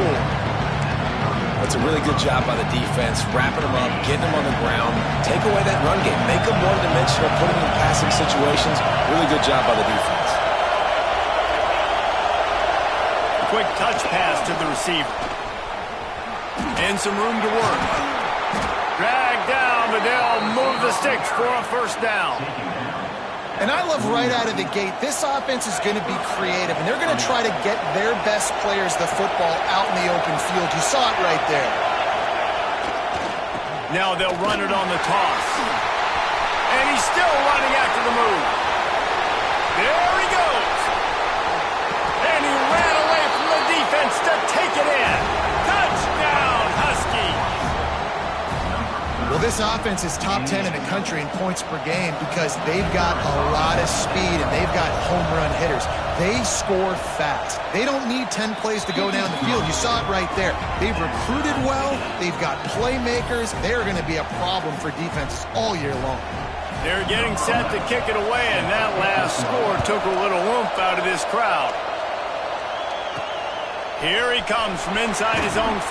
cool. That's a really good job by the defense, wrapping them up, getting them on the ground, take away that run game, make them one-dimensional, put them in passing situations. Really good job by the defense. Quick touch pass to the receiver. And some room to work. Drag down, but they'll move the sticks for a first down. And I love right out of the gate, this offense is going to be creative, and they're going to try to get their best players the football out in the open field. You saw it right there. Now they'll run it on the toss. And he's still running after the move. There he goes. And he ran away from the defense to take it in. Touchdown, Huskies. Well, this offense is top 10 in the country in points per game because they've got a lot of speed and they've got home run hitters. They score fast. They don't need 10 plays to go down the field. You saw it right there. They've recruited well. They've got playmakers. They're going to be a problem for defenses all year long. They're getting set to kick it away, and that last score took a little oomph out of this crowd. Here he comes from inside his own 5.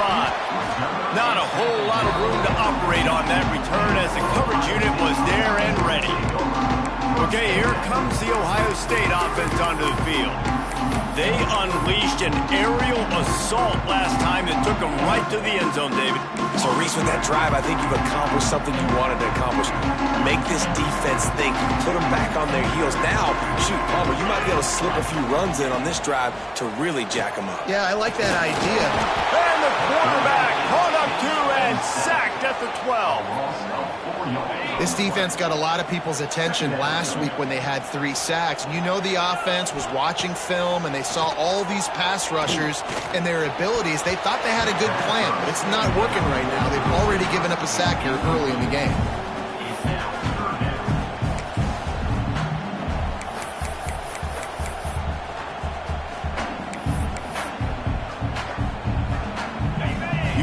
Not a whole lot of room to operate on that return as the coverage unit was there and ready. Okay, here comes the Ohio State offense onto the field. They unleashed an aerial assault last time that took them right to the end zone, David. So, Reese, with that drive, I think you've accomplished something you wanted to accomplish. Make this defense think. You put them back on their heels. Now, shoot, Palmer, you might be able to slip a few runs in on this drive to really jack them up. Yeah, I like that idea. And the quarterback caught up to and sacked at the 12. This defense got a lot of people's attention last week when they had 3 sacks. And you know the offense was watching film, and they saw all these pass rushers and their abilities. They thought they had a good plan, but it's not working right now. They've already given up a sack here early in the game.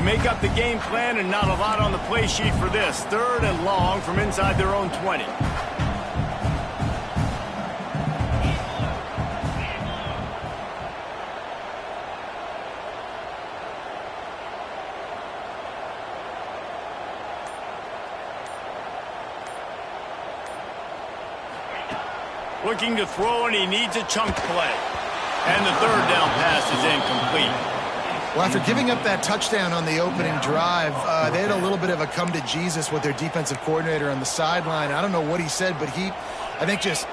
Make up the game plan and not a lot on the play sheet for this. 3rd and long from inside their own 20. Looking to throw, and he needs a chunk play. And the 3rd down pass is incomplete. Well, after giving up that touchdown on the opening drive, they had a little bit of a come-to-Jesus with their defensive coordinator on the sideline. I don't know what he said, but he, I think, just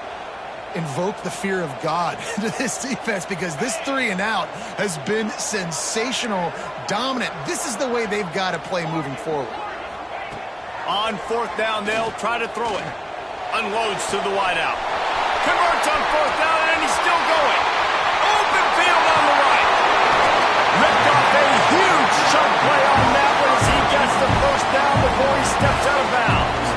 invoked the fear of God into this defense because this 3 and out has been sensational, dominant. This is the way they've got to play moving forward. On 4th down, they'll try to throw it. Unloads to the wideout. Converts on 4th down, and he's still going. Open field on the right. Ripped off a huge chunk play on that one as he gets the first down before he steps out of bounds.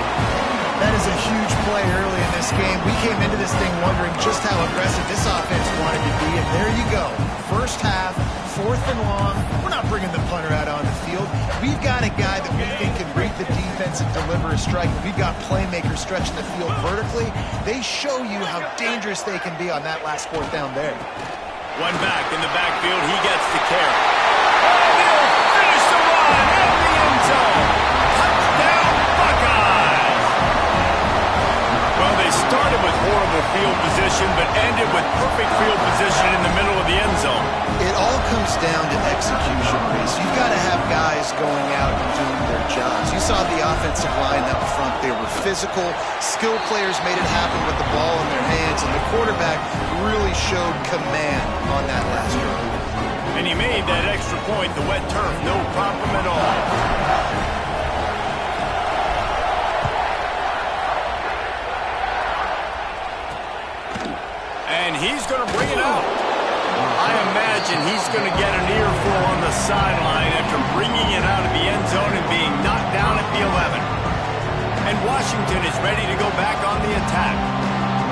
That is a huge play early in this game. We came into this thing wondering just how aggressive this offense wanted to be, and there you go. First half, 4th and long. We're not bringing the punter out on the field. We've got a guy that we think can read the defense and deliver a strike. We've got playmakers stretching the field vertically. They show you how dangerous they can be on that last 4th down there. One back in the backfield, he gets the carry. And he'll finish the run in the end zone. Touchdown, Buckeyes! Well, they started with horrible field position, but ended with perfect field position in the middle of the end zone. It all comes down to execution, Reese. You've got to have guys going out and doing their jobs. You saw the offensive line up front. They were physical. Skill players made it happen with the ball in their hands, and the quarterback really showed command on that last drive. And he made that extra point, the wet turf, no problem at all. And he's going to bring it out. I imagine he's going to get an earful on the sideline after bringing it out of the end zone and being knocked down at the 11. And Washington is ready to go back on the attack.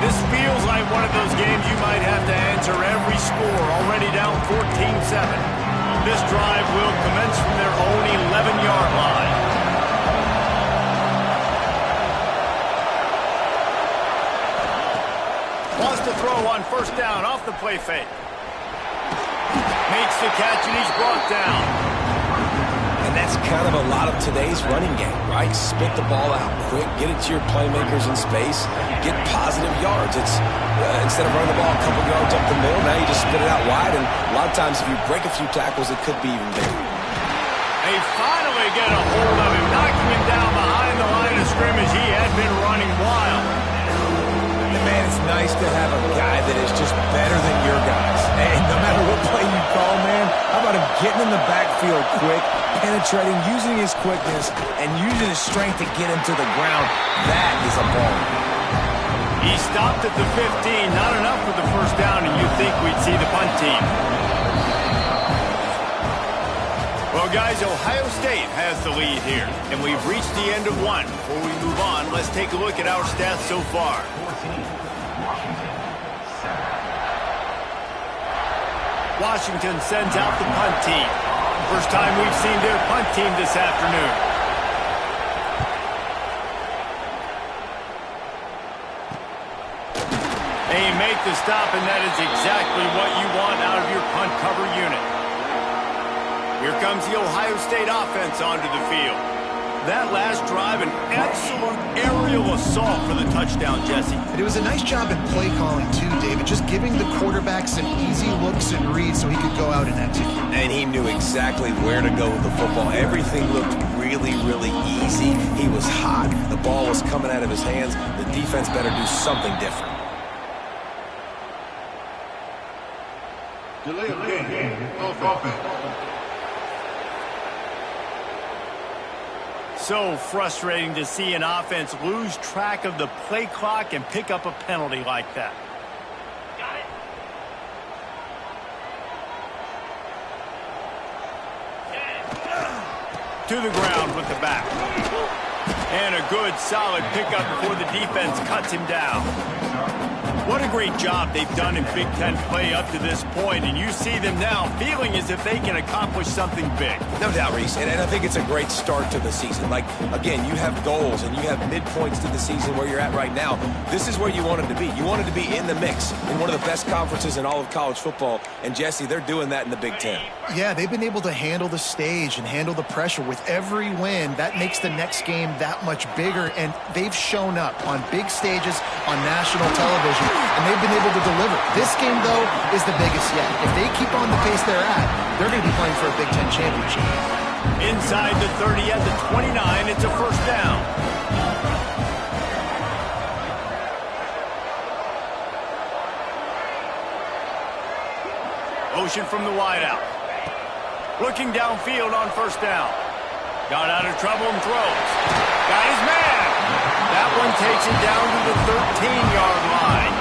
This feels like one of those games you might have to answer every score, already down 14-7. This drive will commence from their own 11-yard line. Wants to throw on 1st down off the play fake. Makes the catch, and he's brought down. And that's kind of a lot of today's running game, right? Spit the ball out quick, get it to your playmakers in space, get positive yards. It's instead of running the ball a couple yards up the middle, now you just spit it out wide, and a lot of times if you break a few tackles, it could be even bigger. They finally get a hold of him, knocking him down behind the line of scrimmage. He had been running wild. And man, it's nice to have a guy that is just better than your guys. And no matter what play you call, man, how about him getting in the backfield quick, penetrating, using his quickness, and using his strength to get him to the ground. That is a ball. He stopped at the 15, not enough for the first down, and you'd think we'd see the punt team. Well, guys, Ohio State has the lead here, and we've reached the end of one. Before we move on, let's take a look at our stats so far. Washington sends out the punt team. First time we've seen their punt team this afternoon. They make the stop, and that is exactly what you want out of your punt cover unit. Here comes the Ohio State offense onto the field. That last drive, an absolute aerial assault for the touchdown, Jesse. And it was a nice job in play calling, too, David. Just giving the quarterback some easy looks and reads so he could go out and execute. And he knew exactly where to go with the football. Everything looked really, really easy. He was hot. The ball was coming out of his hands. The defense better do something different. Delay of game. Offense. So frustrating to see an offense lose track of the play clock and pick up a penalty like that. Got it. To the ground with the back. And a good, solid pickup before the defense cuts him down. What a great job they've done in Big Ten play up to this point, and you see them now feeling as if they can accomplish something big. No doubt, Reese, and I think it's a great start to the season. Like, again, you have goals and you have midpoints to the season where you're at right now. This is where you wanted to be. You wanted to be in the mix in one of the best conferences in all of college football, and Jesse, they're doing that in the Big Ten. Yeah, they've been able to handle the stage and handle the pressure. With every win, that makes the next game that much bigger, and they've shown up on big stages on national television, and they've been able to deliver. This game, though, is the biggest yet. If they keep on the pace they're at, they're going to be playing for a Big Ten championship. Inside the 30 at the 29, it's a first down. Motion from the wideout. Looking downfield on first down. Got out of trouble and throws. Got his man. That one takes it down to the 13-yard line.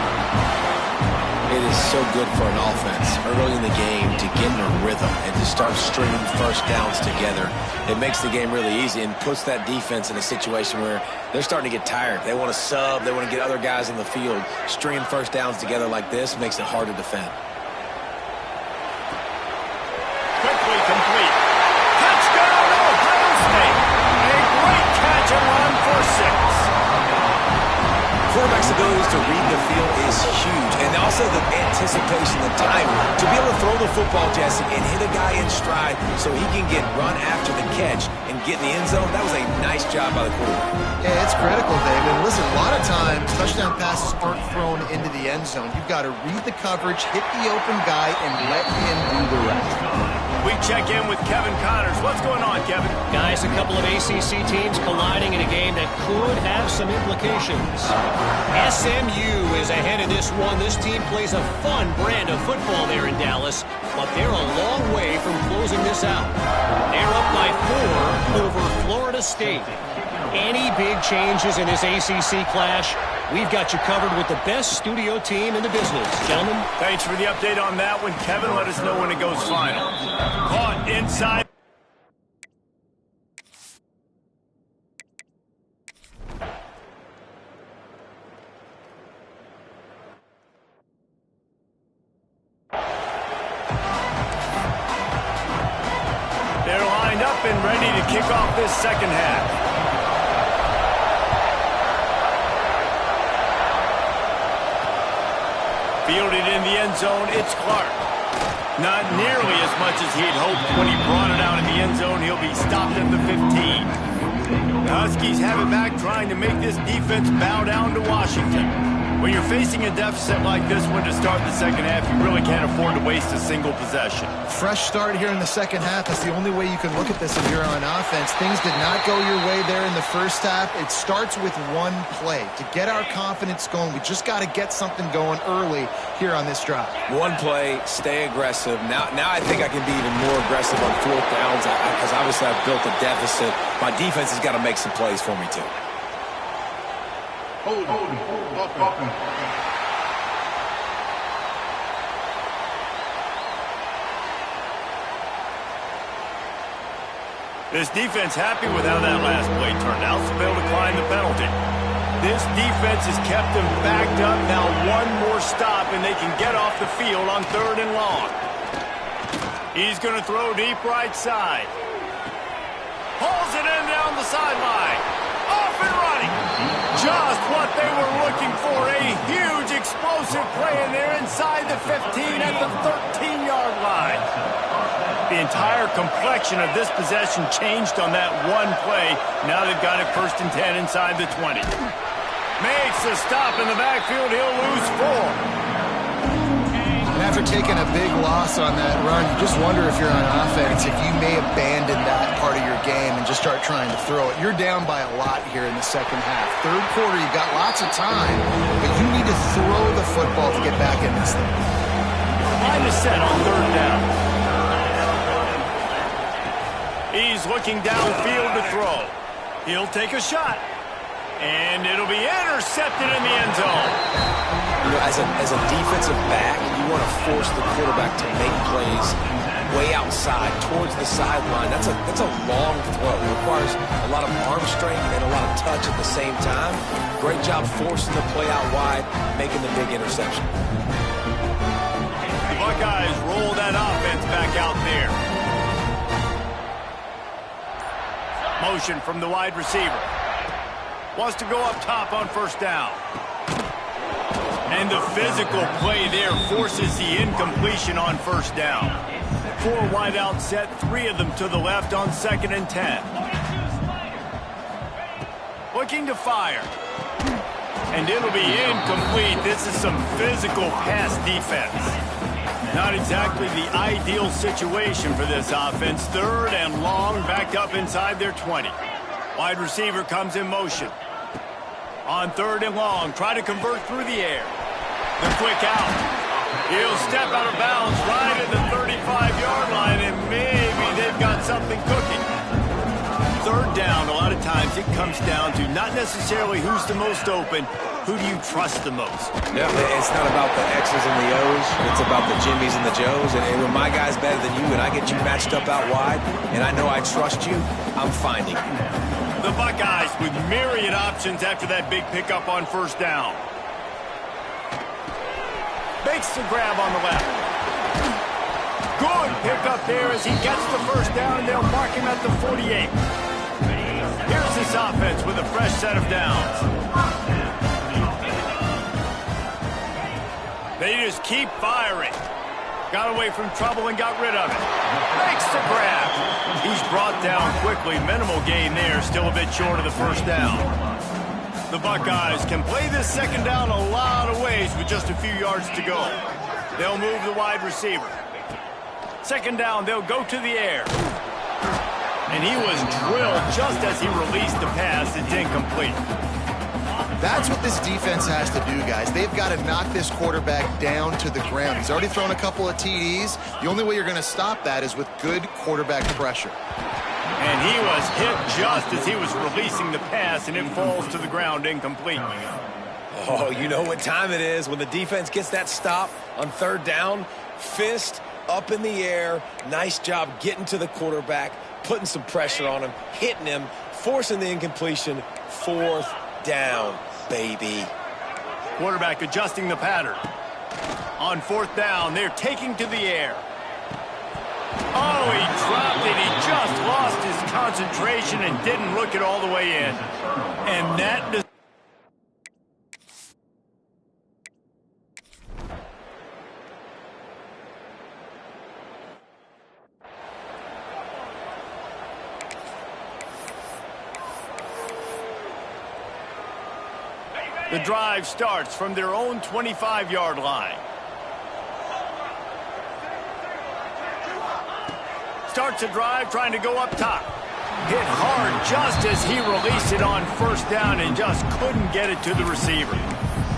It is so good for an offense early in the game to get in a rhythm and to start stringing first downs together. It makes the game really easy and puts that defense in a situation where they're starting to get tired. They want to sub. They want to get other guys in the field. Stringing first downs together like this makes it hard to defend. Quickly complete. Touchdown, Ohio State. A great catch and run for 6. Quarterback's abilities to read the field is huge, and also the anticipation, the time to be able to throw the football, Jesse, and hit a guy in stride so he can get run after the catch and get in the end zone. That was a nice job by the quarterback. Yeah, it's critical, David. Listen, a lot of times touchdown passes aren't thrown into the end zone. You've got to read the coverage, hit the open guy, and let him do the rest. We check in with Kevin Connors. What's going on, Kevin? Guys, a couple of ACC teams colliding in a game that could have some implications. SMU is ahead of this one. This team plays a fun brand of football there in Dallas, but they're a long way from closing this out. They're up by 4 over Florida State. Any big changes in this ACC clash, we've got you covered with the best studio team in the business. Gentlemen. Thanks for the update on that one, Kevin. Let us know when it goes final. Caught inside. They're lined up and ready to kick off this second half. Fielded in the end zone, it's Clark. Not nearly as much as he had hoped when he brought it out in the end zone. He'll be stopped at the 15. The Huskies have it back, trying to make this defense bow down to Washington. When you're facing a deficit like this one to start the second half, you really can't afford to waste a single possession. Fresh start here in the second half. That's the only way you can look at this if you're on offense. Things did not go your way there in the first half. It starts with one play. To get our confidence going, we just got to get something going early here on this drive. One play, stay aggressive. Now I think I can be even more aggressive on fourth downs because obviously I've built a deficit. My defense has got to make some plays for me too. Hold. Offense. This defense happy with how that last play turned out, so they'll decline the penalty. This defense has kept them backed up. Now one more stop, and they can get off the field on 3rd and long. He's going to throw deep right side. Pulls it in down the sideline. Off and running. Just what they were looking for. A huge explosive play in there inside the 15 at the 13-yard line. The entire complexion of this possession changed on that one play. Now they've got it 1st and 10 inside the 20. Makes a stop in the backfield. He'll lose 4. And after taking a big loss on that run, you just wonder if you're on offense, if you may abandon that part of your game and just start trying to throw it. You're down by a lot here in the second half. Third quarter, you've got lots of time, but you need to throw the football to get back in this thing. Line is set on 3rd down. He's looking downfield to throw. He'll take a shot. And it'll be intercepted in the end zone. You know, as a defensive back, you want to force the quarterback to make plays way outside towards the sideline. That's a long throw. It requires a lot of arm strength and a lot of touch at the same time. Great job forcing the play out wide, making the big interception. The Buckeyes roll that offense back out there. Motion from the wide receiver. Wants to go up top on 1st down. And the physical play there forces the incompletion on 1st down. 4 wide out set, 3 of them to the left on 2nd and 10. Looking to fire. And it'll be incomplete. This is some physical pass defense. Not exactly the ideal situation for this offense. 3rd and long, back up inside their 20. Wide receiver comes in motion. On 3rd and long, try to convert through the air. The quick out. He'll step out of bounds right at the 35-yard line, and maybe they've got something cooking. 3rd down, a lot of times it comes down to not necessarily who's the most open, who do you trust the most? Yeah, it's not about the X's and the O's. It's about the Jimmys and the Joes. And when my guy's better than you and I get you matched up out wide and I know I trust you, I'm finding you. The Buckeyes with myriad options after that big pickup on 1st down. Makes the grab on the left. Good pickup there as he gets the 1st down, and they'll mark him at the 48. Here's this offense with a fresh set of downs. They just keep firing. Got away from trouble and got rid of it. Makes the grab. He's brought down quickly. Minimal gain there. Still a bit short of the 1st down. The Buckeyes can play this 2nd down a lot of ways with just a few yards to go. They'll move the wide receiver. 2nd down, they'll go to the air. And he was drilled just as he released the pass. It's incomplete. That's what this defense has to do, guys. They've got to knock this quarterback down to the ground. He's already thrown a couple of TDs. The only way you're going to stop that is with good quarterback pressure. And he was hit just as he was releasing the pass, and it falls to the ground incomplete. Oh, you know what time it is when the defense gets that stop on 3rd down. Fist up in the air. Nice job getting to the quarterback, putting some pressure on him, hitting him, forcing the incompletion. 4th down, baby. Quarterback adjusting the pattern. On 4th down, they're taking to the air. Oh, he dropped it. He just lost his concentration and didn't look it all the way in. And that... The drive starts from their own 25-yard line. Starts a drive trying to go up top. Hit hard just as he released it on first down and just couldn't get it to the receiver.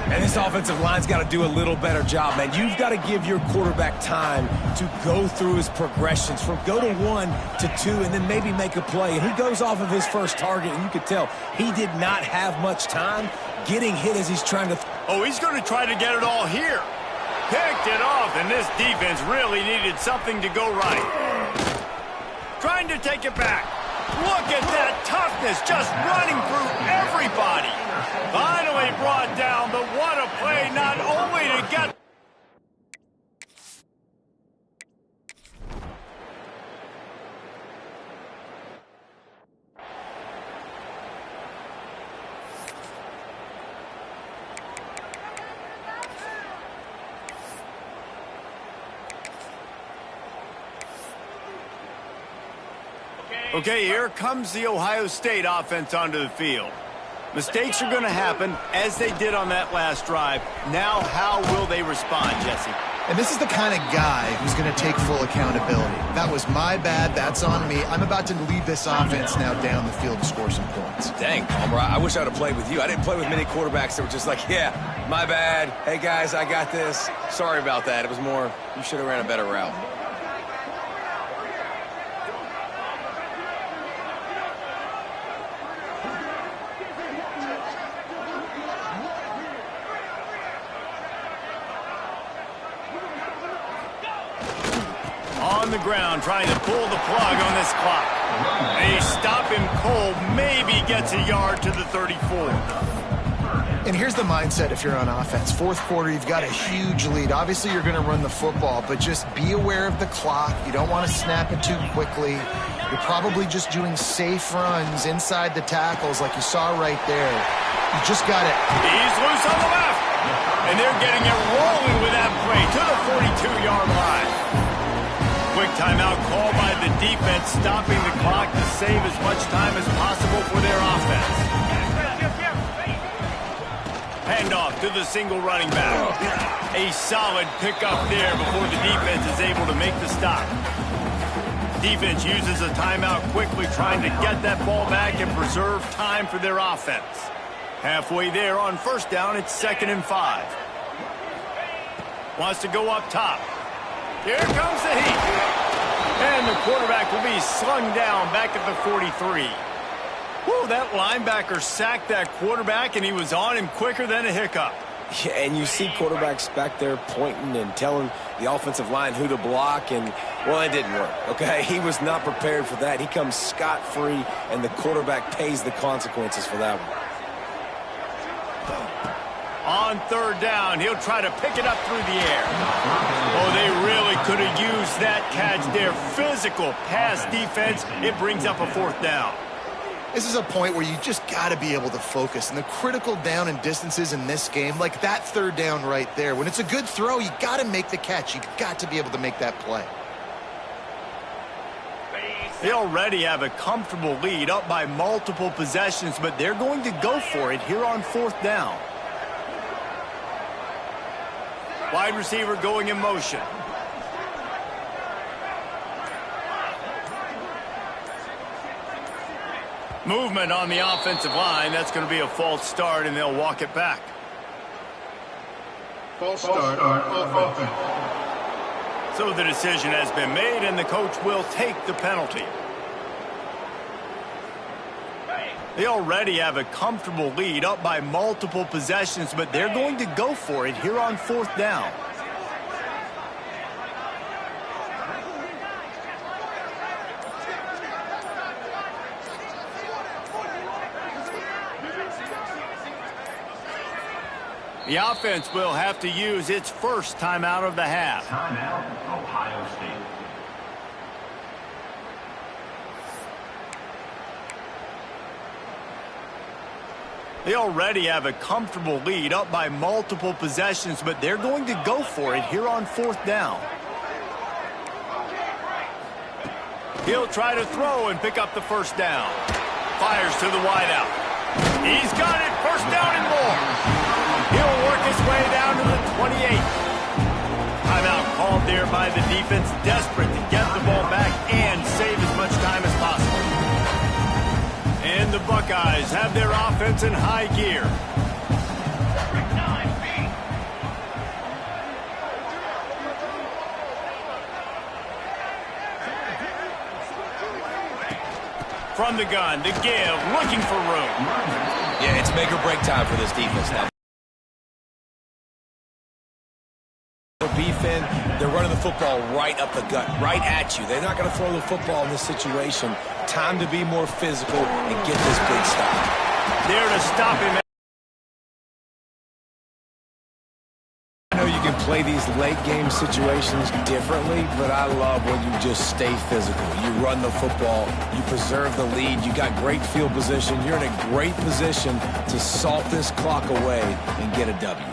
And this offensive line's got to do a little better job, man. You've got to give your quarterback time to go through his progressions from go to 1 to 2 and then maybe make a play. And he goes off of his first target, and you could tell he did not have much time getting hit as he's trying to... Oh, he's going to try to get it all here. Picked it off, and this defense really needed something to go right. Trying to take it back. Look at that toughness, just running through everybody. Finally brought down, but what a play, not only to get... Okay, here comes the Ohio State offense onto the field. Mistakes are going to happen, as they did on that last drive. Now, how will they respond, Jesse? And this is the kind of guy who's going to take full accountability. That was my bad. That's on me. I'm about to lead this offense now down the field to score some points. Dang, Palmer, I wish I would have played with you. I didn't play with many quarterbacks that were just like, yeah, my bad. Hey, guys, I got this. Sorry about that. It was more, you should have ran a better route. On the ground, trying to pull the plug on this clock. They stop him cold, maybe gets a yard to the 34. And here's the mindset if you're on offense. Fourth quarter, you've got a huge lead. Obviously, you're going to run the football, but just be aware of the clock. You don't want to snap it too quickly. You're probably just doing safe runs inside the tackles like you saw right there. You just got it. He's loose on the left. And they're getting it rolling with that play to the 42-yard line. Quick timeout called by the defense, stopping the clock to save as much time as possible for their offense. Handoff to the single running back. A solid pickup there before the defense is able to make the stop. Defense uses a timeout quickly, trying to get that ball back and preserve time for their offense. Halfway there on first down, it's 2nd and 5. Wants to go up top. Here comes the heat. And the quarterback will be slung down back at the 43. Whoa, that linebacker sacked that quarterback, and he was on him quicker than a hiccup. Yeah, and you see quarterbacks back there pointing and telling the offensive line who to block, and, well, it didn't work, okay? He was not prepared for that. He comes scot-free, and the quarterback pays the consequences for that one. On third down, he'll try to pick it up through the air. Oh, they really could have used that catch there. Physical pass defense. It brings up a 4th down. This is a point where you just got to be able to focus. And the critical down and distances in this game, like that 3rd down right there, when it's a good throw, you got to make the catch. You got to be able to make that play. They already have a comfortable lead, up by multiple possessions, but they're going to go for it here on 4th down. Wide receiver going in motion. Movement on the offensive line. That's going to be a false start, and they'll walk it back. False start on offense. So the decision has been made, and the coach will take the penalty. They already have a comfortable lead, up by multiple possessions, but they're going to go for it here on 4th down. The offense will have to use its first timeout of the half. Timeout, Ohio State. They already have a comfortable lead, up by multiple possessions, but they're going to go for it here on 4th down. He'll try to throw and pick up the 1st down. Fires to the wideout. He's got it, 1st down and more. 28. Timeout called there by the defense, desperate to get the ball back and save as much time as possible. And the Buckeyes have their offense in high gear. From the gun, to give, looking for room. Yeah, it's make or break time for this defense now. Beefing, they're running the football right up the gut, right at you. They're not going to throw the football in this situation. Time to be more physical and get this big stop. There to stop him. I know you can play these late game situations differently, but I love when you just stay physical. You run the football, you preserve the lead, you got great field position. You're in a great position to salt this clock away and get a W.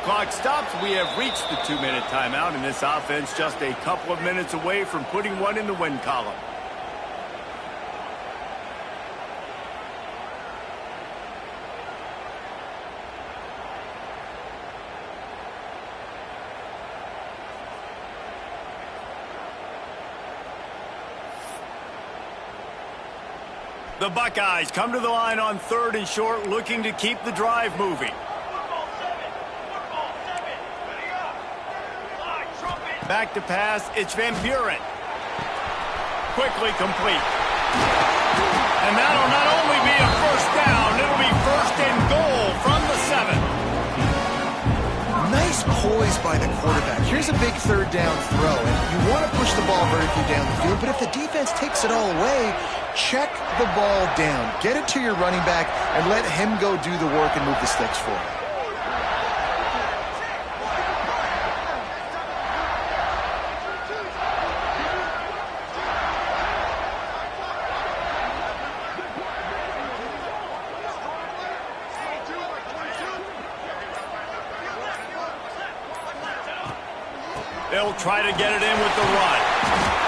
Clock stops. We have reached the 2-minute timeout, and this offense just a couple of minutes away from putting one in the win column. The Buckeyes come to the line on 3rd and short, looking to keep the drive moving. Back to pass, it's Van Buren. Quickly complete. And that'll not only be a first down, it'll be 1st and goal from the 7. Nice poise by the quarterback. Here's a big 3rd down throw, and you want to push the ball vertically down the field, but if the defense takes it all away, check the ball down. Get it to your running back and let him go do the work and move the sticks for you. They'll try to get it in with the run.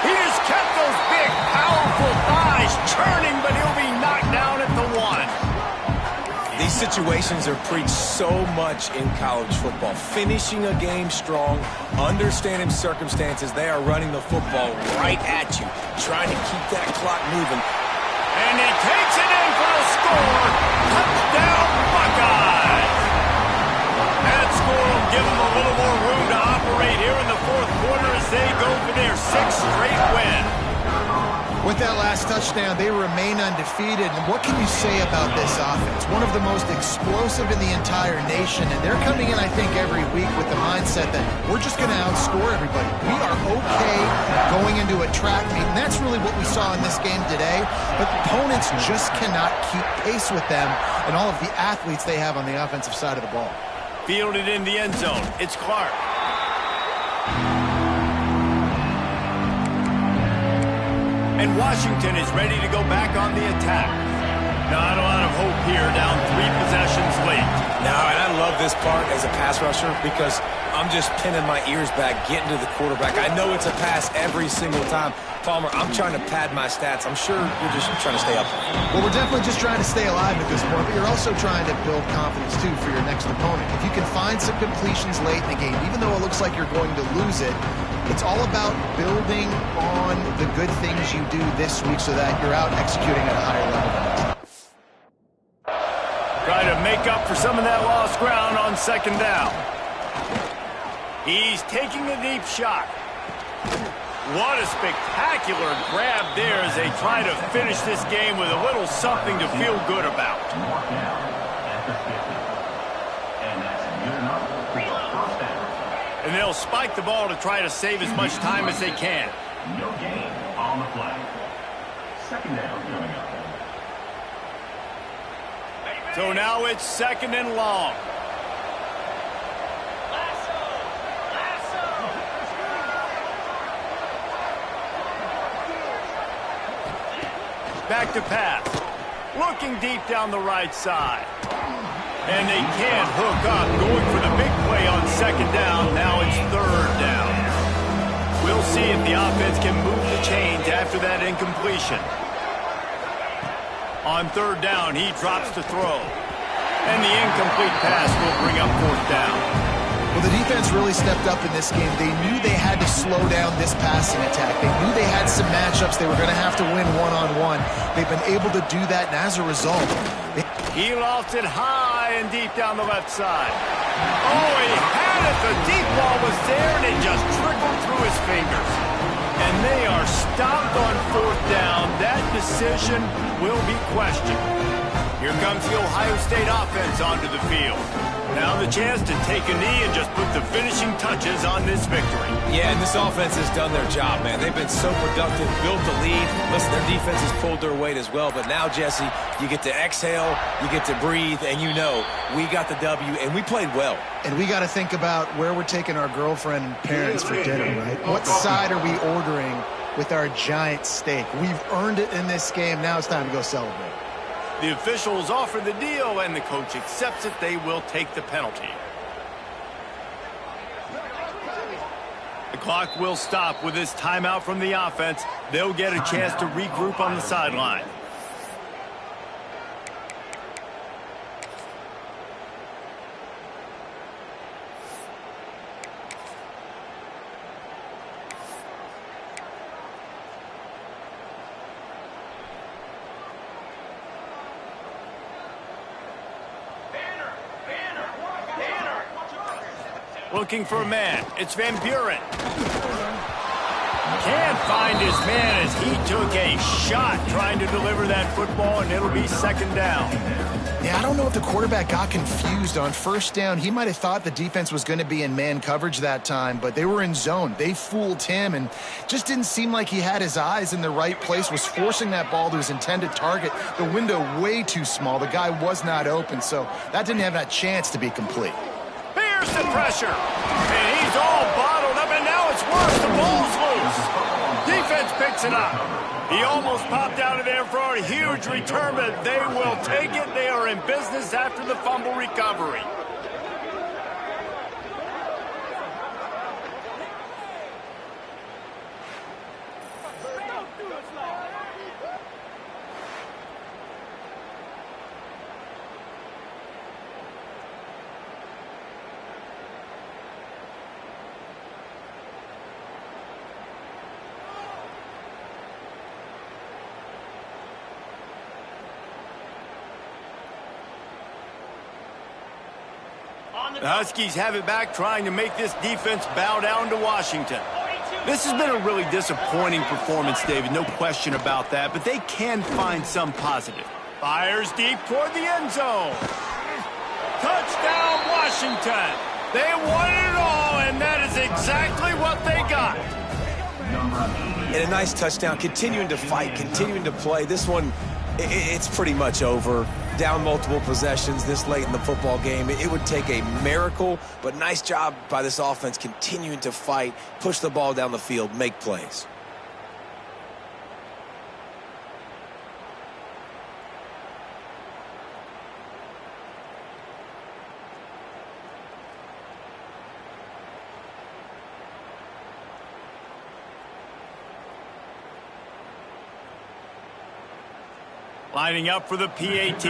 He has kept those big, powerful thighs churning, but he'll be knocked down at the 1. These situations are preached so much in college football. Finishing a game strong, understanding circumstances. They are running the football right at you, trying to keep that clock moving. And he takes it in for the score. Touchdown, Buckeyes. That score will give them a little more room to operate here in the 4th quarter as they go for their 6th straight win. With that last touchdown, they remain undefeated. And what can you say about this offense? One of the most explosive in the entire nation. And they're coming in, I think, every week with the mindset that we're just going to outscore everybody. We are okay going into a track meet. And that's really what we saw in this game today. But opponents just cannot keep pace with them and all of the athletes they have on the offensive side of the ball. Fielded in the end zone. It's Clark. And Washington is ready to go back on the attack. Not a lot of hope here, down 3 possessions late. No, and I love this part as a pass rusher because I'm just pinning my ears back, getting to the quarterback. I know it's a pass every single time. Palmer, I'm trying to pad my stats. I'm sure you're just trying to stay up. Well, we're definitely just trying to stay alive at this point, but you're also trying to build confidence, too, for your next opponent. If you can find some completions late in the game, even though it looks like you're going to lose it, it's all about building on the good things you do this week so that you're out executing at a higher level. Try to make up for some of that lost ground on 2nd down. He's taking a deep shot. What a spectacular grab there as they try to finish this game with a little something to feel good about. And they'll spike the ball to try to save as much time as they can. No gain on the play. 2nd down coming up. So now it's 2nd and long. Back to pass. Looking deep down the right side. And they can't hook up. Going for the big play on 2nd down. Now it's 3rd down. We'll see if the offense can move the chains after that incompletion. On third down, he drops to throw. And the incomplete pass will bring up fourth down. Well, the defense really stepped up in this game. They knew they had to slow down this passing attack. They knew they had some matchups they were going to have to win one-on-one. They've been able to do that, and as a result... He lost it high and deep down the left side. Oh, he had it. The deep ball was there, and it just trickled through his fingers. And they are stopped on fourth down. That decision will be questioned. Here comes the Ohio State offense onto the field. Now the chance to take a knee and just put the finishing touches on this victory. Yeah, and this offense has done their job, man. They've been so productive, built the lead. Listen, their defense has pulled their weight as well. But now, Jesse, you get to exhale, you get to breathe, and you know we got the W, and we played well. And we got to think about where we're taking our girlfriend and parents for dinner, right? What side are we ordering with our giant steak? We've earned it in this game. Now it's time to go celebrate. The officials offer the deal, and the coach accepts it. They will take the penalty. The clock will stop with this timeout from the offense. They'll get a chance to regroup on the sideline. Looking for a man. It's Van Buren. Can't find his man as he took a shot trying to deliver that football, and it'll be second down. Yeah, I don't know if the quarterback got confused on first down. He might have thought the defense was going to be in man coverage that time, but they were in zone. They fooled him and just didn't seem like he had his eyes in the right place, was forcing that ball to his intended target. The window way too small. The guy was not open, so that didn't have that chance to be complete. Here's the pressure. And he's all bottled up, and now it's worse. The ball's loose. Defense picks it up. He almost popped out of there for a huge return, but they will take it. They are in business after the fumble recovery. The Huskies have it back, trying to make this defense bow down to Washington. This has been a really disappointing performance, David, no question about that, but they can find some positive. Fires deep toward the end zone. Touchdown, Washington. They won it all, and that is exactly what they got. And a nice touchdown, continuing to fight, continuing to play. This one, it's pretty much over. Down multiple possessions this late in the football game. It would take a miracle, but nice job by this offense continuing to fight, push the ball down the field, make plays. Lining up for the PAT.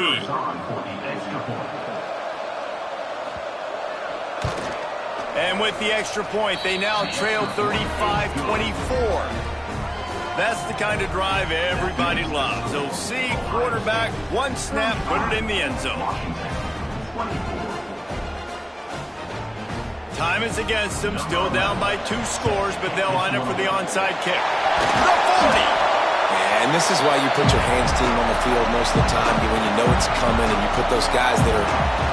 And with the extra point, they now trail 35-24. That's the kind of drive everybody loves. OC, quarterback, one snap, put it in the end zone. Time is against them, still down by 2 scores, but they'll line up for the onside kick. The 40. And this is why you put your hands team on the field most of the time, when you know it's coming, and you put those guys that are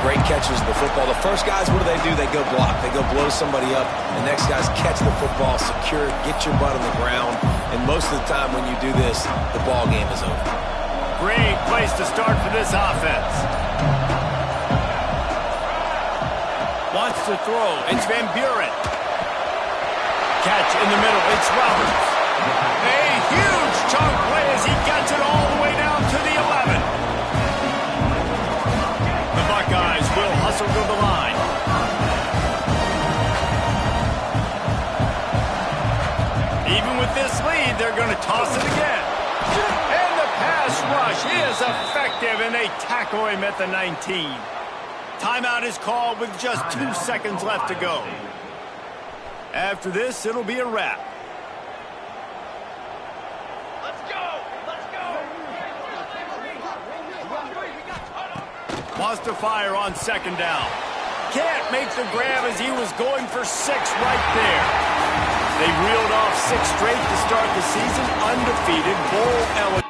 great catchers of the football. The first guys, what do? They go block. They go blow somebody up. The next guys catch the football, secure it, get your butt on the ground. And most of the time when you do this, the ball game is over. Great place to start for this offense. Wants to throw. It's Van Buren. Catch in the middle. It's Roberts. A huge chunk play as he gets it all the way down to the 11. The Buckeyes will hustle to the line. Even with this lead, they're going to toss it again. And the pass pass rush is effective, and they tackle him at the 19. Timeout is called with just 2 seconds left to go. After this, it'll be a wrap. Let's go! Let's go! Wants to fire on second down. Can't make the grab as he was going for 6 right there. They reeled off 6 straight to start the season, undefeated, bowl eligible.